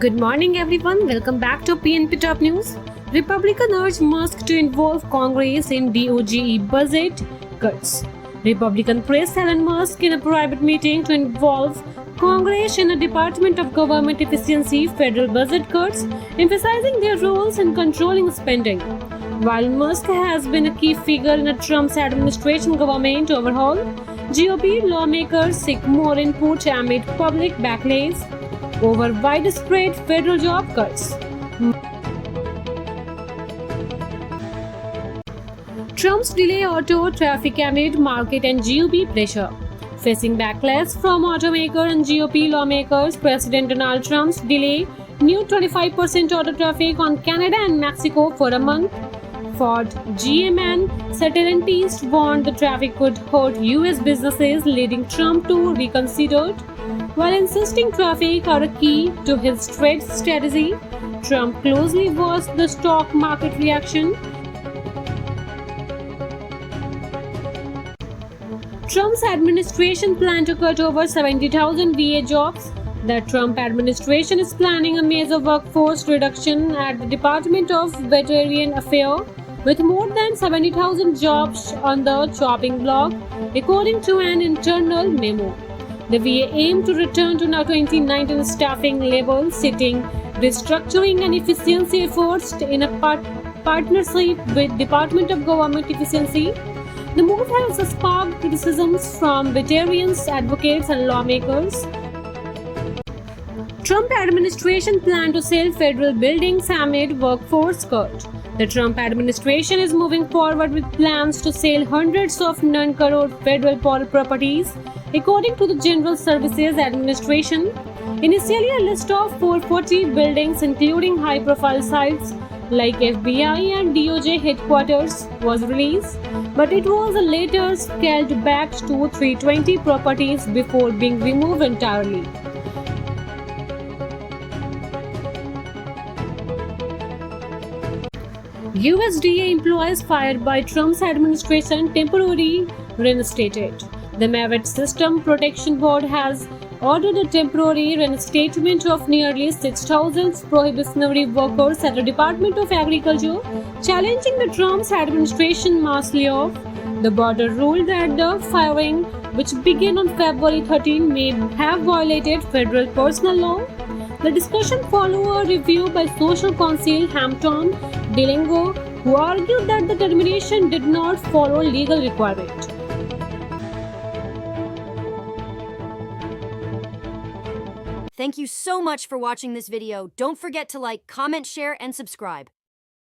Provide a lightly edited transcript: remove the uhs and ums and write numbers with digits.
Good morning, everyone. Welcome back to PNP Top News. Republican urge Musk to involve Congress in DOGE budget cuts. Republican pressed Elon Musk in a private meeting to involve Congress in a Department of Government Efficiency federal budget cuts, emphasizing their roles in controlling spending. While Musk has been a key figure in a Trump's administration government overhaul, GOP lawmakers seek more input amid public backlash over widespread federal job cuts. Trump's delay auto traffic amid market and GOP pressure. Facing backlash from automaker and GOP lawmakers, President Donald Trump's delay new 25% auto traffic on Canada and Mexico for a month. Ford, GM and Stellantis warned the traffic could hurt US businesses, leading Trump to reconsider. While insisting traffic are a key to his trade strategy, Trump closely watched the stock market reaction. Trump's administration planned to cut over 70,000 VA jobs. The Trump administration is planning a major workforce reduction at the Department of Veteran Affairs, with more than 70,000 jobs on the chopping block, according to an internal memo. The VA aimed to return to 2019 staffing levels, citing restructuring and efficiency efforts in a partnership with Department of Government Efficiency. The move has sparked criticisms from veterans, advocates, and lawmakers. Trump administration planned to sell federal buildings amid workforce cut. The Trump administration is moving forward with plans to sell hundreds of non-core federal properties, according to the General Services Administration. Initially, a list of 440 buildings, including high-profile sites like FBI and DOJ headquarters, was released, but it was later scaled back to 320 properties before being removed entirely. USDA employees fired by Trump's administration temporarily reinstated. The Merit System Protection Board has ordered a temporary reinstatement of nearly 6,000 prohibitionary workers at the Department of Agriculture, challenging the Trump's administration mass layoff. The board ruled that the firing, which began on February 13, may have violated federal personnel law. The discussion followed a review by Social Counsel Hampton Dellingo, who argued that the termination did not follow legal requirement. Thank you so much for watching this video. Don't forget to like, comment, share, and subscribe.